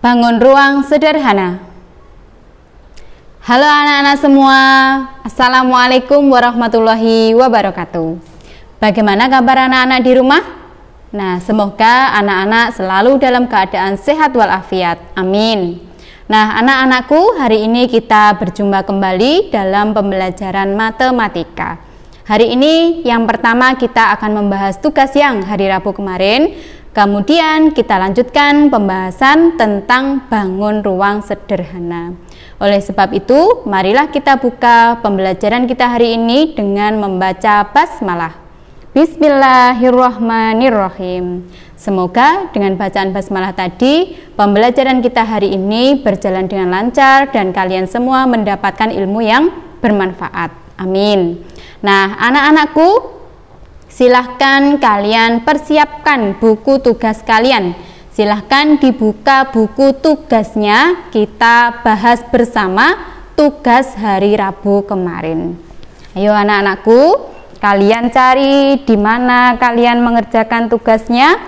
Bangun ruang sederhana. Halo anak-anak semua, Assalamualaikum warahmatullahi wabarakatuh. Bagaimana kabar anak-anak di rumah? Nah, semoga anak-anak selalu dalam keadaan sehat walafiat. Amin. Nah, anak-anakku, hari ini kita berjumpa kembali dalam pembelajaran matematika. Hari ini yang pertama kita akan membahas tugas yang hari Rabu kemarin. Kemudian kita lanjutkan pembahasan tentang bangun ruang sederhana. Oleh sebab itu, marilah kita buka pembelajaran kita hari ini dengan membaca basmalah. Bismillahirrahmanirrahim. Semoga dengan bacaan basmalah tadi, pembelajaran kita hari ini berjalan dengan lancar dan kalian semua mendapatkan ilmu yang bermanfaat. Amin. Nah, anak-anakku, silahkan kalian persiapkan buku tugas kalian. Silahkan dibuka buku tugasnya. Kita bahas bersama tugas hari Rabu kemarin. Ayo anak-anakku, kalian cari di mana kalian mengerjakan tugasnya.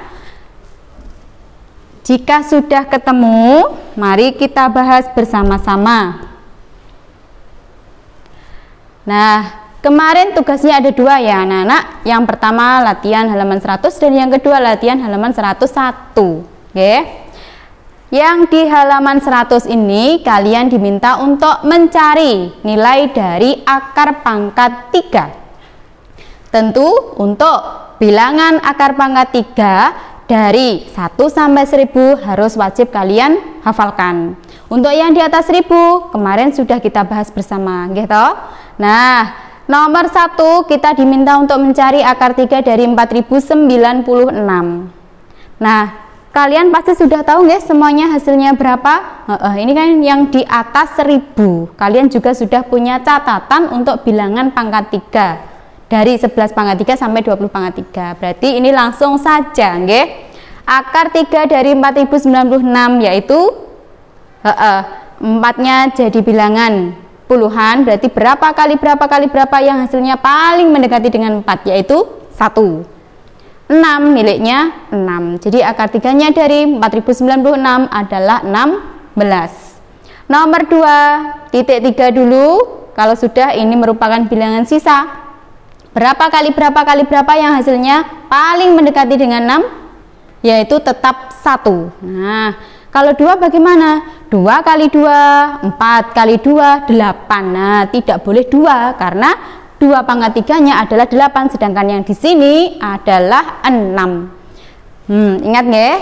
Jika sudah ketemu, mari kita bahas bersama-sama. Nah, kemarin tugasnya ada dua ya anak-anak. Yang pertama latihan halaman 100 dan yang kedua latihan halaman 101. Oke. Yang di halaman 100 ini kalian diminta untuk mencari nilai dari akar pangkat 3. Tentu untuk bilangan akar pangkat 3 dari 1 sampai 1000 harus wajib kalian hafalkan. Untuk yang di atas 1000 kemarin sudah kita bahas bersama gitu. Nah, nomor 1 kita diminta untuk mencari akar 3 dari 4096. Nah, kalian pasti sudah tahu guys semuanya hasilnya berapa? Ini kan yang di atas 1000. Kalian juga sudah punya catatan untuk bilangan pangkat 3. Dari 11 pangkat 3 sampai 20 pangkat 3. Berarti ini langsung saja nggih. Akar 3 dari 4096 yaitu 4-nya jadi bilangan puluhan, berarti berapa kali berapa yang hasilnya paling mendekati dengan 4 yaitu 1. 6 miliknya 6. Jadi akar 3-nya dari 4096 adalah 16. Nomor 2 titik 3 dulu. Kalau sudah, ini merupakan bilangan sisa. Berapa kali berapa yang hasilnya paling mendekati dengan 6 yaitu tetap 1. Nah, kalau 2 bagaimana? 2 kali 2, 4 kali 2, 8. Nah, tidak boleh 2 karena 2 pangkat 3-nya adalah 8, sedangkan yang di sini adalah 6. Ingat nggih?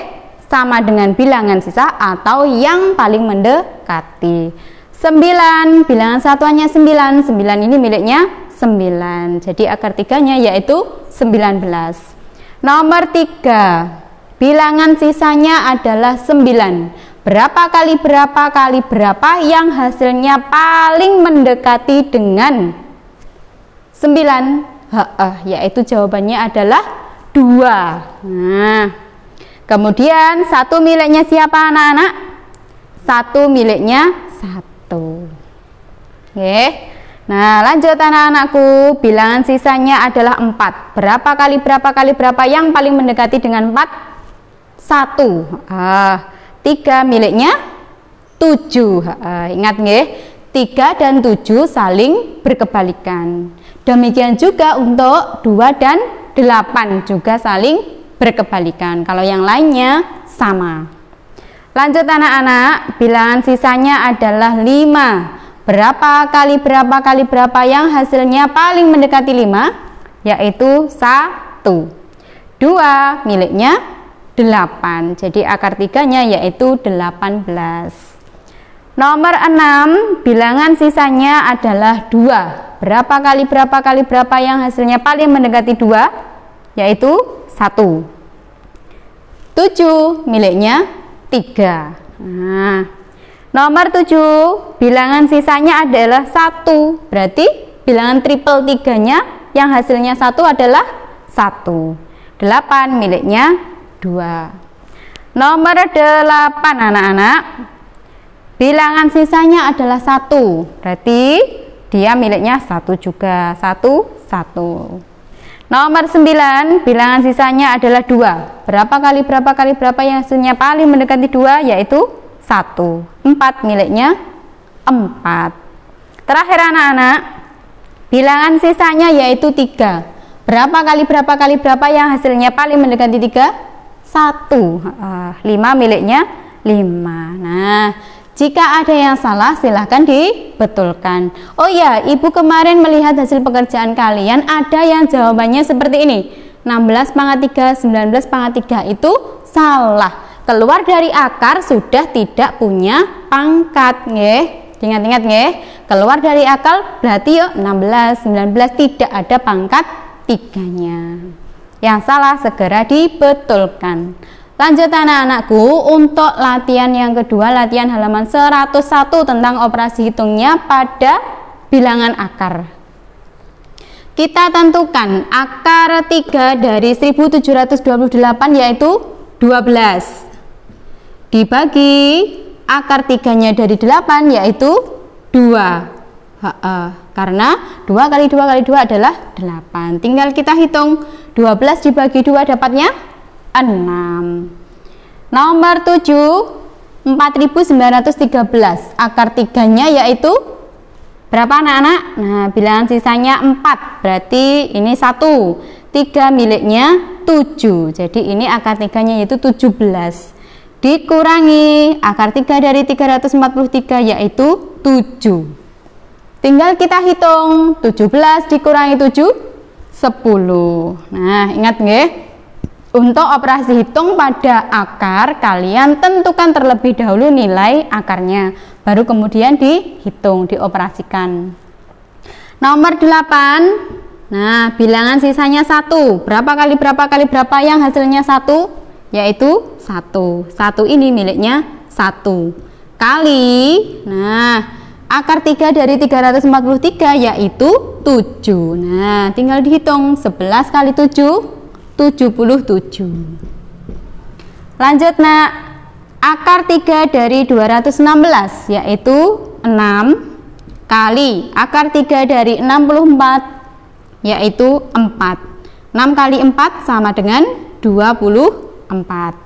Sama dengan bilangan sisa atau yang paling mendekati. 9, bilangan satuannya 9. 9 ini miliknya 9. Jadi akar 3-nya yaitu 19. Nomor 3, bilangan sisanya adalah 9. Berapa kali berapa yang hasilnya paling mendekati dengan 9? Yaitu jawabannya adalah 2. Nah, kemudian 1 miliknya siapa anak-anak? 1 miliknya 1. Oke. Nah, lanjut anak-anakku, bilangan sisanya adalah 4. Berapa kali berapa yang paling mendekati dengan 4? 1. 3 miliknya 7. Ingat nggih, 3 dan 7 saling berkebalikan. Demikian juga untuk 2 dan 8 juga saling berkebalikan. Kalau yang lainnya sama. Lanjut anak-anak, bilangan sisanya adalah 5. Berapa kali berapa yang hasilnya paling mendekati 5? Yaitu 1. 2 miliknya 8. Jadi akar 3-nya yaitu 18. Nomor 6, bilangan sisanya adalah 2. Berapa kali berapa yang hasilnya paling mendekati 2? Yaitu 1. 7 miliknya 3. Nah, nomor 7, bilangan sisanya adalah 1. Berarti bilangan triple 3-nya yang hasilnya 1 adalah 1. 8 miliknya 2. Nomor 8 anak-anak, bilangan sisanya adalah 1. Berarti dia miliknya 1 juga. 1. Nomor 9, bilangan sisanya adalah 2. Berapa kali berapa yang hasilnya paling mendekati 2? Yaitu 1. 4 miliknya 4. Terakhir anak-anak, bilangan sisanya yaitu 3. Berapa kali berapa yang hasilnya paling mendekati 3? 1. 5 miliknya 5. Nah, jika ada yang salah silahkan dibetulkan. Oh ya, Ibu kemarin melihat hasil pekerjaan kalian, ada yang jawabannya seperti ini. 16/3, 19/3 itu salah. Keluar dari akar sudah tidak punya pangkat, nggih. Ingat-ingat nggih. Keluar dari akar berarti yuk 16, 19 tidak ada pangkat 3-nya. Yang salah segera dibetulkan. Lanjut anak-anakku, untuk latihan yang kedua, latihan halaman 101 tentang operasi hitungnya pada bilangan akar. Kita tentukan akar 3 dari 1728 yaitu 12. Dibagi akar 3-nya dari 8 yaitu 2. Karena 2 kali 2 kali 2 adalah 8. Tinggal kita hitung, 12 dibagi 2 dapatnya 6. Nomor 7, 4913. Akar 3-nya yaitu berapa anak-anak? Nah, bilangan sisanya 4. Berarti ini 1. 3 miliknya 7. Jadi ini akar 3-nya yaitu 17. Dikurangi akar 3 dari 343 yaitu 7. Tinggal kita hitung, 17 dikurangi 7, 10. Nah, ingat nggih? Untuk operasi hitung pada akar, kalian tentukan terlebih dahulu nilai akarnya, baru kemudian dihitung, dioperasikan. Nomor 8, nah bilangan sisanya 1. Berapa kali berapa yang hasilnya 1? Yaitu 1. 1 ini miliknya 1. Kali, nah akar 3 dari 343 yaitu 7. Nah, tinggal dihitung, 11 kali 7, 77. Lanjut nak, akar 3 dari 216 yaitu 6 kali akar 3 dari 64 yaitu 4. 6 kali 4 sama dengan 24.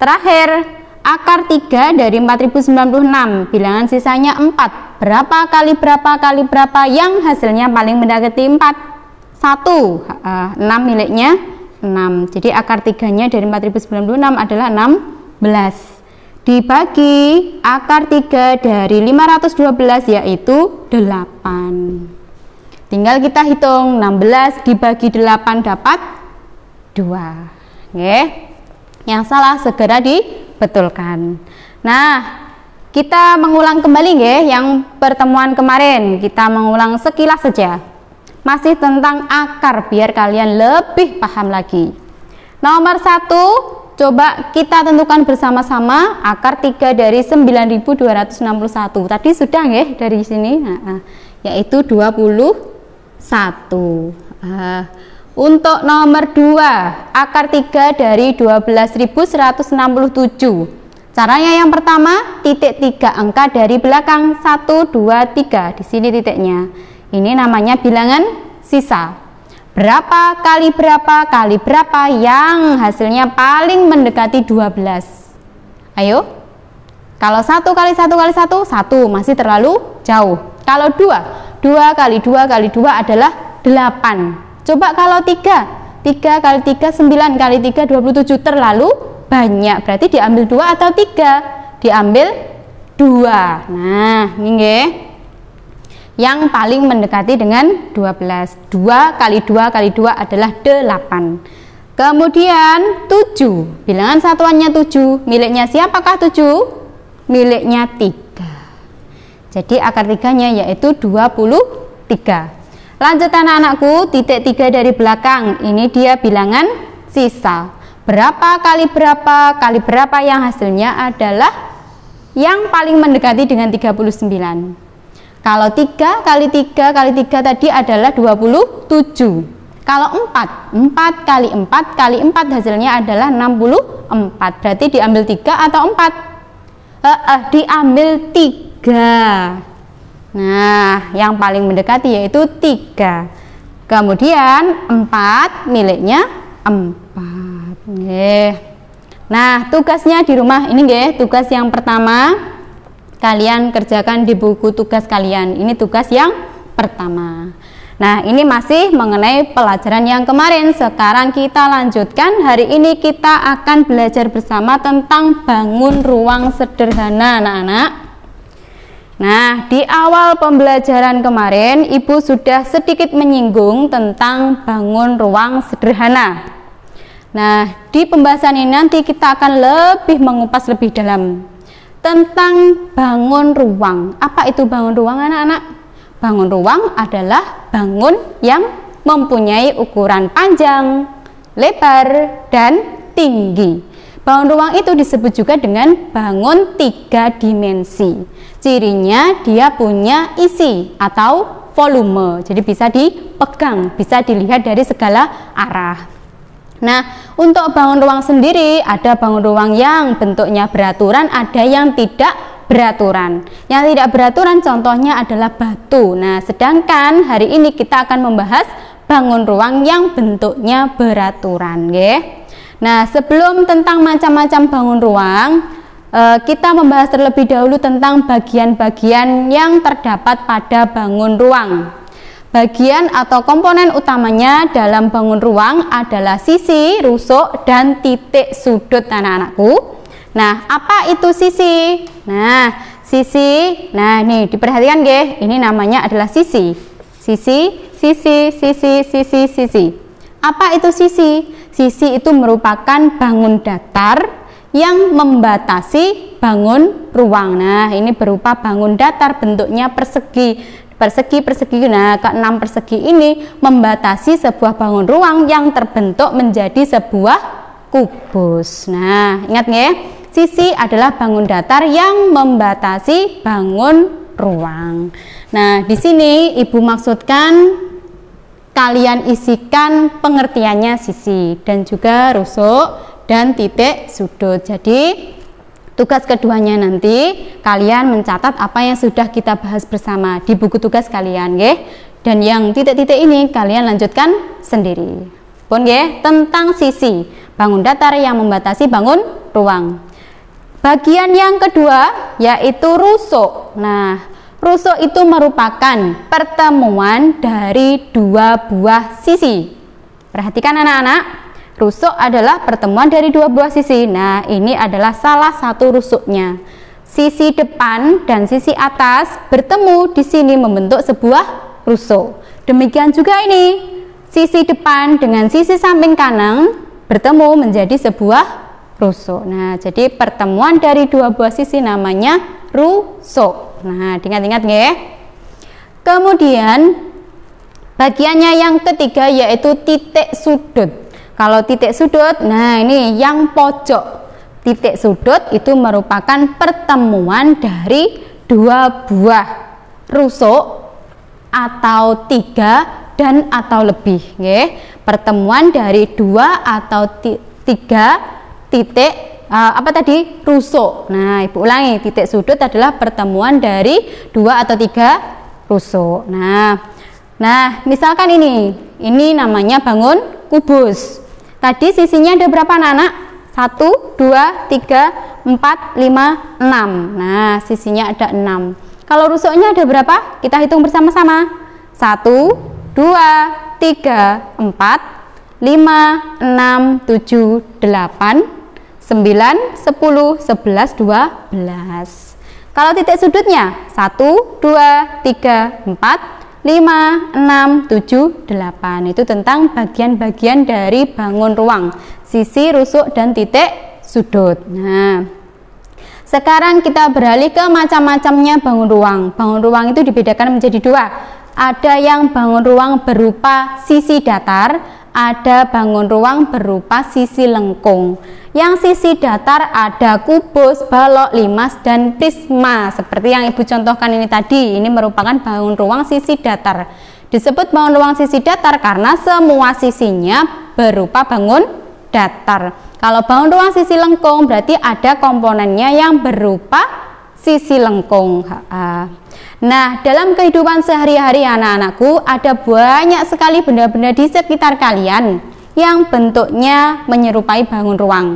Terakhir, akar 3 dari 4096, bilangan sisanya 4. Berapa kali berapa yang hasilnya paling mendekati 4? 1. 6 miliknya 6. Jadi akar 3-nya dari 4096 adalah 16. Dibagi akar 3 dari 512 yaitu 8. Tinggal kita hitung, 16 dibagi 8 dapat 2. Oke. Yang salah segera dibetulkan. Nah, kita mengulang kembali nggih yang pertemuan kemarin. Kita mengulang sekilas saja. Masih tentang akar biar kalian lebih paham lagi. Nomor 1, coba kita tentukan bersama-sama akar 3 dari 9261. Tadi sudah nggih dari sini. Yaitu 21. Untuk nomor 2, akar 3 dari 12.167. Caranya yang pertama, titik 3 angka dari belakang, 1, 2, 3. Di sini titiknya. Ini namanya bilangan sisa. Berapa kali berapa yang hasilnya paling mendekati 12? Ayo. Kalau 1 kali 1 kali 1, 1 masih terlalu jauh. Kalau 2 kali 2 kali 2 adalah 8. Coba kalau 3 kali 3, 9 kali 3, 27, terlalu banyak. Berarti diambil 2 atau 3? Diambil 2. Nah, ini nggih. Yang paling mendekati dengan 12. 2 kali 2 kali 2 adalah 8. Kemudian 7. Bilangan satuannya 7. Miliknya siapakah 7? Miliknya 3. Jadi akar 3-nya yaitu 23. Lanjut anak-anakku, titik 3 dari belakang. Ini dia bilangan sisa. Berapa kali berapa yang hasilnya adalah yang paling mendekati dengan 39. Kalau 3 kali 3 kali 3 tadi adalah 27. Kalau 4 kali 4 kali 4 hasilnya adalah 64. Berarti diambil 3 atau 4? Diambil 3. Nah, yang paling mendekati yaitu 3. Kemudian 4 miliknya 4. Nah, tugasnya di rumah ini nggih, tugas yang pertama kalian kerjakan di buku tugas kalian. Ini tugas yang pertama. Nah, ini masih mengenai pelajaran yang kemarin. Sekarang kita lanjutkan. Hari ini kita akan belajar bersama tentang bangun ruang sederhana, anak-anak. Nah, di awal pembelajaran kemarin, Ibu sudah sedikit menyinggung tentang bangun ruang sederhana. Nah, di pembahasan ini nanti kita akan lebih mengupas lebih dalam tentang bangun ruang. Apa itu bangun ruang, anak-anak? Bangun ruang adalah bangun yang mempunyai ukuran panjang, lebar, dan tinggi. Bangun ruang itu disebut juga dengan bangun 3 dimensi. Cirinya dia punya isi atau volume, jadi bisa dipegang, bisa dilihat dari segala arah. Nah, untuk bangun ruang sendiri ada bangun ruang yang bentuknya beraturan, ada yang tidak beraturan. Yang tidak beraturan contohnya adalah batu. Nah, sedangkan hari ini kita akan membahas bangun ruang yang bentuknya beraturan, nggih. Nah, sebelum tentang macam-macam bangun ruang, kita membahas terlebih dahulu tentang bagian-bagian yang terdapat pada bangun ruang. Bagian atau komponen utamanya dalam bangun ruang adalah sisi, rusuk, dan titik sudut, anak-anakku. Nah, apa itu sisi? Nah, sisi, nah nih diperhatikan nggih, ini namanya adalah sisi. Sisi. Apa itu sisi? Sisi itu merupakan bangun datar yang membatasi bangun ruang. Nah, ini berupa bangun datar bentuknya persegi. Nah, ke-6 persegi ini membatasi sebuah bangun ruang yang terbentuk menjadi sebuah kubus. Nah, ingat nggih, sisi adalah bangun datar yang membatasi bangun ruang. Nah, di sini Ibu maksudkan kalian isikan pengertiannya sisi dan juga rusuk dan titik sudut. Jadi tugas keduanya nanti kalian mencatat apa yang sudah kita bahas bersama di buku tugas kalian, nggih. Dan yang titik-titik ini kalian lanjutkan sendiri. Pun nggih, tentang sisi, bangun datar yang membatasi bangun ruang. Bagian yang kedua yaitu rusuk. Nah, rusuk itu merupakan pertemuan dari 2 buah sisi. Perhatikan anak-anak, rusuk adalah pertemuan dari 2 buah sisi. Nah, ini adalah salah satu rusuknya. Sisi depan dan sisi atas bertemu di sini membentuk sebuah rusuk. Demikian juga ini, sisi depan dengan sisi samping kanan bertemu menjadi sebuah rusuk. Nah, jadi pertemuan dari 2 buah sisi namanya rusuk. Nah, diingat-ingat nggih. Kemudian bagiannya yang ketiga yaitu titik sudut. Kalau titik sudut, nah ini yang pojok. Titik sudut itu merupakan pertemuan dari 2 buah rusuk atau 3 dan atau lebih, nggih. Pertemuan dari 2 atau 3 titik rusuk. Nah, Ibu ulangi, titik sudut adalah pertemuan dari 2 atau 3 rusuk. Nah, misalkan ini namanya bangun kubus. Tadi sisinya ada berapa, anak-anak? 1, 2, 3, 4, 5, 6. Nah, sisinya ada 6. Kalau rusuknya ada berapa? Kita hitung bersama-sama. 1, 2, 3, 4, 5, 6, 7, 8, 9, 10, 11, 12. Kalau titik sudutnya 1, 2, 3, 4, 5, 6, 7, 8. Itu tentang bagian-bagian dari bangun ruang, sisi, rusuk, dan titik sudut. Nah, sekarang kita beralih ke macam-macamnya bangun ruang. Bangun ruang itu dibedakan menjadi 2. Ada yang bangun ruang berupa sisi datar, ada bangun ruang berupa sisi lengkung. Yang sisi datar ada kubus, balok, limas, dan prisma. Seperti yang Ibu contohkan ini tadi, ini merupakan bangun ruang sisi datar. Disebut bangun ruang sisi datar karena semua sisinya berupa bangun datar. Kalau bangun ruang sisi lengkung berarti ada komponennya yang berupa sisi lengkung. Nah, dalam kehidupan sehari-hari anak-anakku ada banyak sekali benda-benda di sekitar kalian yang bentuknya menyerupai bangun ruang.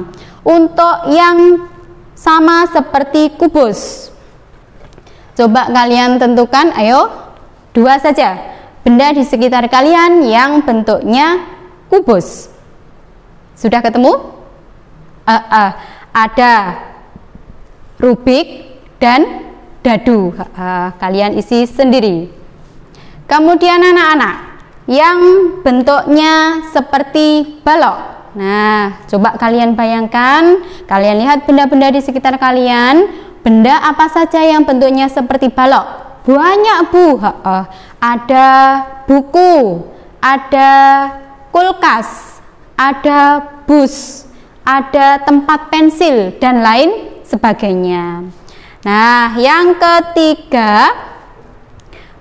untuk yang sama seperti kubus. Coba kalian tentukan, ayo, 2 saja benda di sekitar kalian yang bentuknya kubus. Sudah ketemu? Ada Rubik dan dadu. Kalian isi sendiri. Kemudian anak-anak yang bentuknya seperti balok. Nah, coba kalian bayangkan, kalian lihat benda-benda di sekitar kalian, benda apa saja yang bentuknya seperti balok? Banyak, Bu. Ada buku, ada kulkas, ada bus, ada tempat pensil, dan lain sebagainya. Nah, yang ketiga,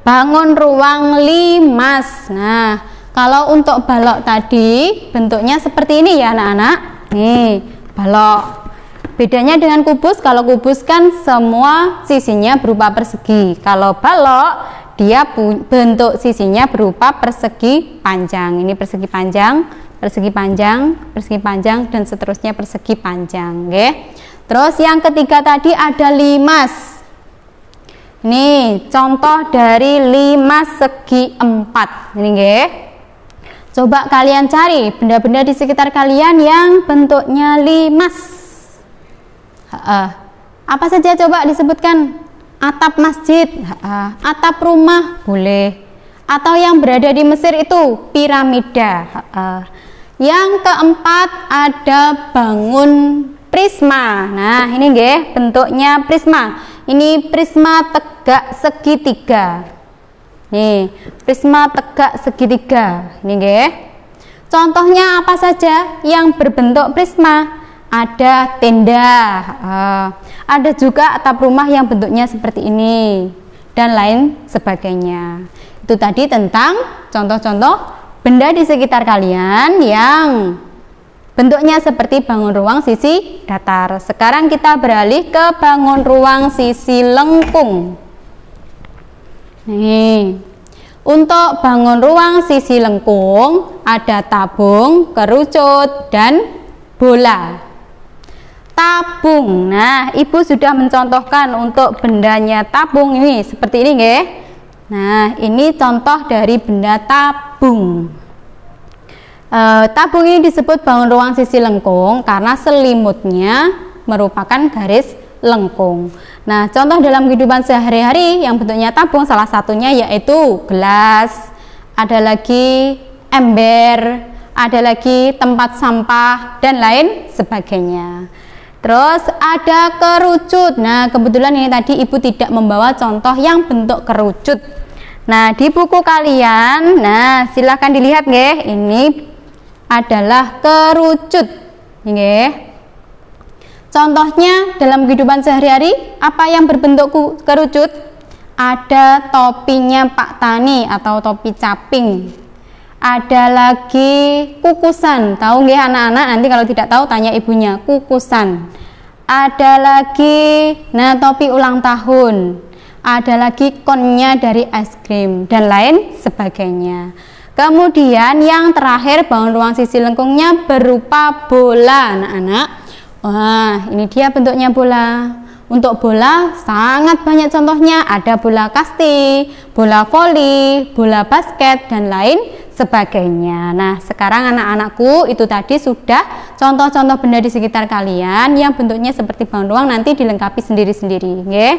bangun ruang limas. Nah, kalau untuk balok tadi bentuknya seperti ini ya anak-anak. Nih, balok. Bedanya dengan kubus, kalau kubus kan semua sisinya berupa persegi. Kalau balok, dia bentuk sisinya berupa persegi panjang. Ini persegi panjang, persegi panjang, persegi panjang, dan seterusnya persegi panjang. Oke. Terus yang ketiga tadi ada limas. Ini contoh dari limas segi 4. Ini nggih. Coba kalian cari benda-benda di sekitar kalian yang bentuknya limas. Apa saja coba disebutkan? Atap masjid, atap rumah, boleh. Atau yang berada di Mesir itu piramida. Yang keempat ada bangun prisma. Nah, ini nggih bentuknya prisma. Ini prisma tegak segitiga. Nih, prisma tegak segitiga. Ini nggih. Contohnya apa saja yang berbentuk prisma? Ada tenda, ada juga atap rumah yang bentuknya seperti ini, dan lain sebagainya. Itu tadi tentang contoh-contoh benda di sekitar kalian yang bentuknya seperti bangun ruang sisi datar. Sekarang kita beralih ke bangun ruang sisi lengkung. Nih, untuk bangun ruang sisi lengkung ada tabung, kerucut, dan bola. Tabung. Nah, Ibu sudah mencontohkan untuk bendanya tabung ini seperti ini nggih. Nah, ini contoh dari benda tabung. Tabung ini disebut bangun ruang sisi lengkung karena selimutnya merupakan garis lengkung. Nah, contoh dalam kehidupan sehari-hari yang bentuknya tabung salah satunya yaitu gelas, ada lagi ember, ada lagi tempat sampah, dan lain sebagainya. Terus ada kerucut. Nah, kebetulan ini tadi Ibu tidak membawa contoh yang bentuk kerucut. Nah, di buku kalian, nah silahkan dilihat nggih, ini adalah kerucut. Nggih. Contohnya dalam kehidupan sehari-hari apa yang berbentuk kerucut? Ada topinya Pak Tani atau topi caping. Ada lagi kukusan. Tahu nggih anak-anak? Nanti kalau tidak tahu tanya ibunya. Kukusan. Ada lagi topi ulang tahun. Ada lagi konnya dari es krim dan lain sebagainya. Kemudian yang terakhir bangun ruang sisi lengkungnya berupa bola anak-anak. Wah, ini dia bentuknya bola. Untuk bola sangat banyak contohnya, ada bola kasti, bola voli, bola basket, dan lain sebagainya. Nah, sekarang anak-anakku itu tadi sudah contoh-contoh benda di sekitar kalian yang bentuknya seperti bangun ruang, nanti dilengkapi sendiri-sendiri. Nggih.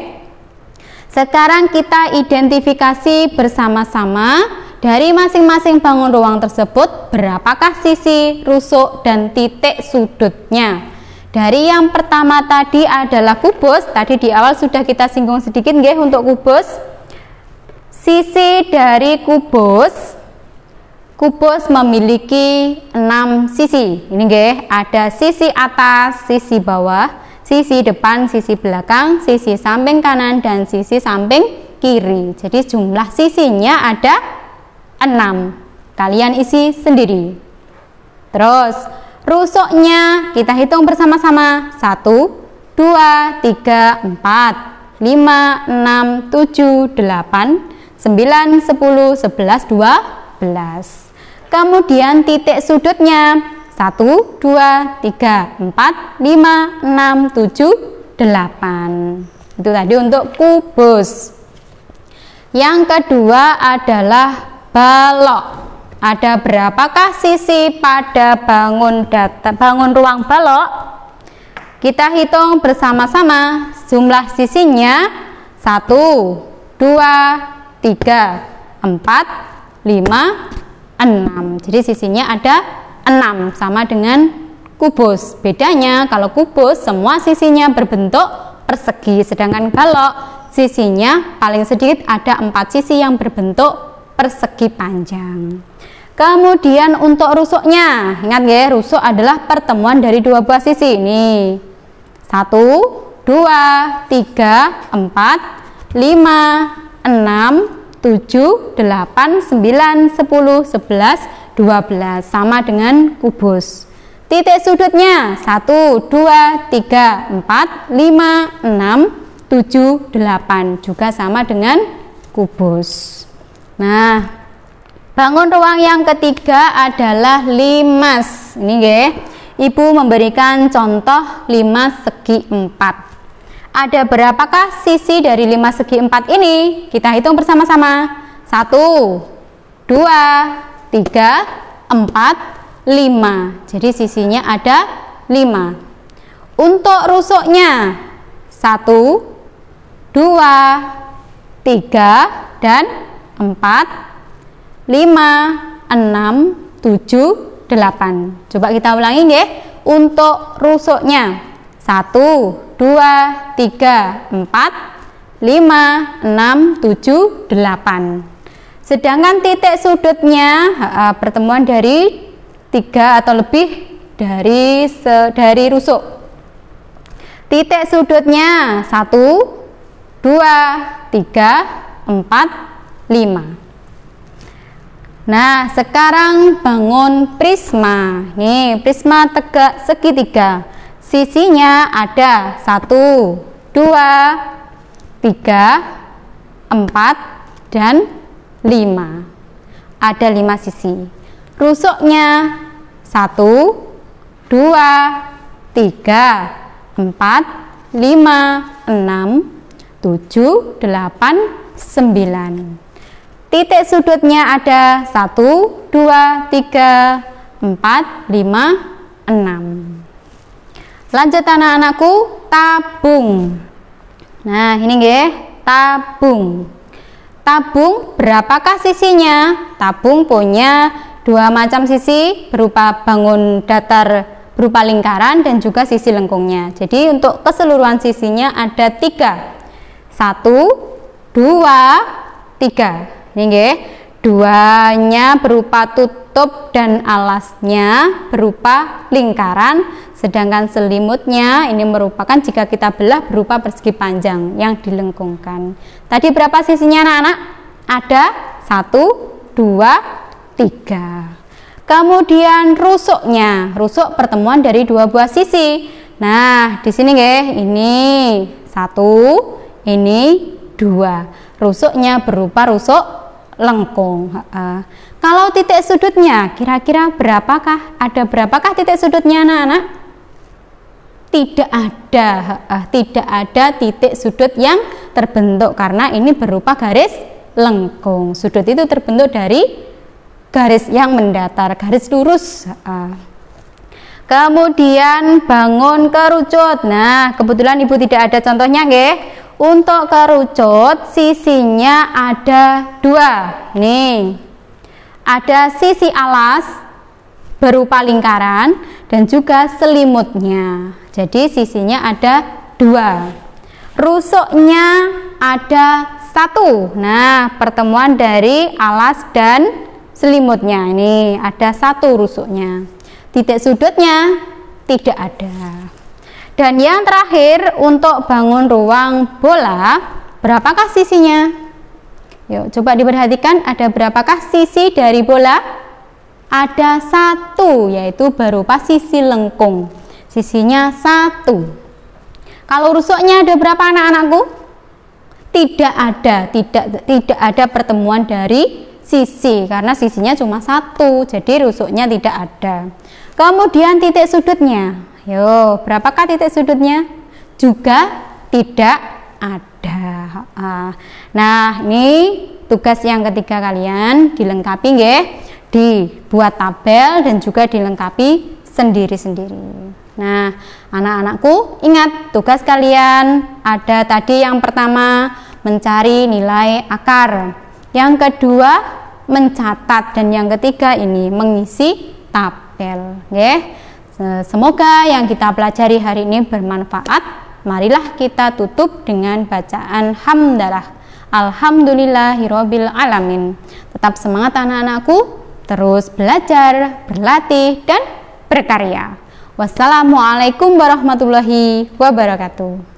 Sekarang kita identifikasi bersama-sama dari masing-masing bangun ruang tersebut berapakah sisi, rusuk, dan titik sudutnya. Dari yang pertama tadi adalah kubus. Tadi di awal sudah kita singgung sedikit nggih untuk kubus. Sisi dari kubus memiliki 6 sisi. Ini nggih, ada sisi atas, sisi bawah, sisi depan, sisi belakang, sisi samping kanan, dan sisi samping kiri. Jadi jumlah sisinya ada 6. Kalian isi sendiri. Terus rusuknya kita hitung bersama-sama. 1, 2, 3, 4, 5, 6, 7, 8, 9, 10, 11, 12. Kemudian titik sudutnya 1, 2, 3, 4, 5, 6, 7, 8. Itu tadi untuk kubus. Yang kedua adalah balok. Ada berapakah sisi pada bangun ruang balok? Kita hitung bersama-sama. Jumlah sisinya 1, 2, 3, 4, 5, 6. Jadi sisinya ada 6 sama dengan kubus. Bedanya kalau kubus semua sisinya berbentuk persegi, sedangkan balok sisinya paling sedikit ada 4 sisi yang berbentuk persegi panjang. Kemudian untuk rusuknya, ingat ya, rusuk adalah pertemuan dari dua buah sisi. Ini 1, 2, 3, 4, 5, 6, 7, 8, 9, 10, 11, 12 sama dengan kubus. Titik sudutnya 1, 2, 3, 4, 5, 6, 7, 8 juga sama dengan kubus. Nah, bangun ruang yang ketiga adalah limas. Ini nggih, Ibu memberikan contoh limas segi 4. Ada berapakah sisi dari limas segi 4 ini? Kita hitung bersama-sama. 1, 2, 3, 4, 5. Jadi sisinya ada 5. Untuk rusuknya 1, 2, 3, dan 4, 5, 6, 7, 8. Coba kita ulangi ya. Untuk rusuknya 1, 2, 3, 4, 5, 6, 7, 8. Sedangkan titik sudutnya pertemuan dari 3 atau lebih dari rusuk. Titik sudutnya 1, 2, 3, 4, 5. Nah, sekarang bangun prisma. Nih, prisma tegak segitiga. Sisinya ada 1, 2, 3, 4, dan 5. Ada 5 sisi. Rusuknya 1, 2, 3, 4, 5, 6, 7, 8, 9. Titik sudutnya ada 1, 2, 3, 4, 5, 6. Lanjut anak-anakku, tabung. Nah, ini nggih, tabung. Tabung berapakah sisinya? Tabung punya 2 macam sisi, berupa bangun datar berupa lingkaran dan juga sisi lengkungnya. Jadi untuk keseluruhan sisinya ada 3. 1, 2, 3. Ini nggih, 2-nya berupa tutup dan alasnya berupa lingkaran, sedangkan selimutnya ini merupakan jika kita belah berupa persegi panjang yang dilengkungkan. Tadi berapa sisinya anak-anak? Ada 1, 2, 3. Kemudian rusuknya, rusuk pertemuan dari 2 buah sisi. Nah, di sini nggih, ini 1, ini 2. Rusuknya berupa rusuk lengkung. Kalau titik sudutnya kira-kira berapakah? Ada berapakah titik sudutnya anak-anak? Tidak ada titik sudut yang terbentuk karena ini berupa garis lengkung. Sudut itu terbentuk dari garis yang mendatar, garis lurus. Kemudian bangun kerucut. Nah, kebetulan Ibu tidak ada contohnya nggih. Untuk kerucut sisinya ada 2. Nih, ada sisi alas berupa lingkaran dan juga selimutnya. Jadi sisinya ada 2. Rusuknya ada 1. Nah, pertemuan dari alas dan selimutnya. Ini ada 1 rusuknya. Titik sudutnya tidak ada. Dan yang terakhir untuk bangun ruang bola, berapakah sisinya? Yuk, coba diperhatikan, ada berapakah sisi dari bola? Ada 1, yaitu berupa sisi lengkung. Sisinya 1. Kalau rusuknya ada berapa anak-anakku? Tidak ada pertemuan dari sisi karena sisinya cuma satu, jadi rusuknya tidak ada. Kemudian titik sudutnya, yo berapakah titik sudutnya? Juga tidak ada. Nah, ini tugas yang ketiga kalian dilengkapi nggih, dibuat tabel dan juga dilengkapi sendiri-sendiri. Nah, anak-anakku ingat tugas kalian ada tadi yang pertama mencari nilai akar, yang kedua mencatat, dan yang ketiga ini mengisi tabel. Semoga yang kita pelajari hari ini bermanfaat. Marilah kita tutup dengan bacaan hamdalah. Alhamdulillahirabbil alamin. Tetap semangat anak-anakku, terus belajar, berlatih dan berkarya. Wassalamualaikum warahmatullahi wabarakatuh.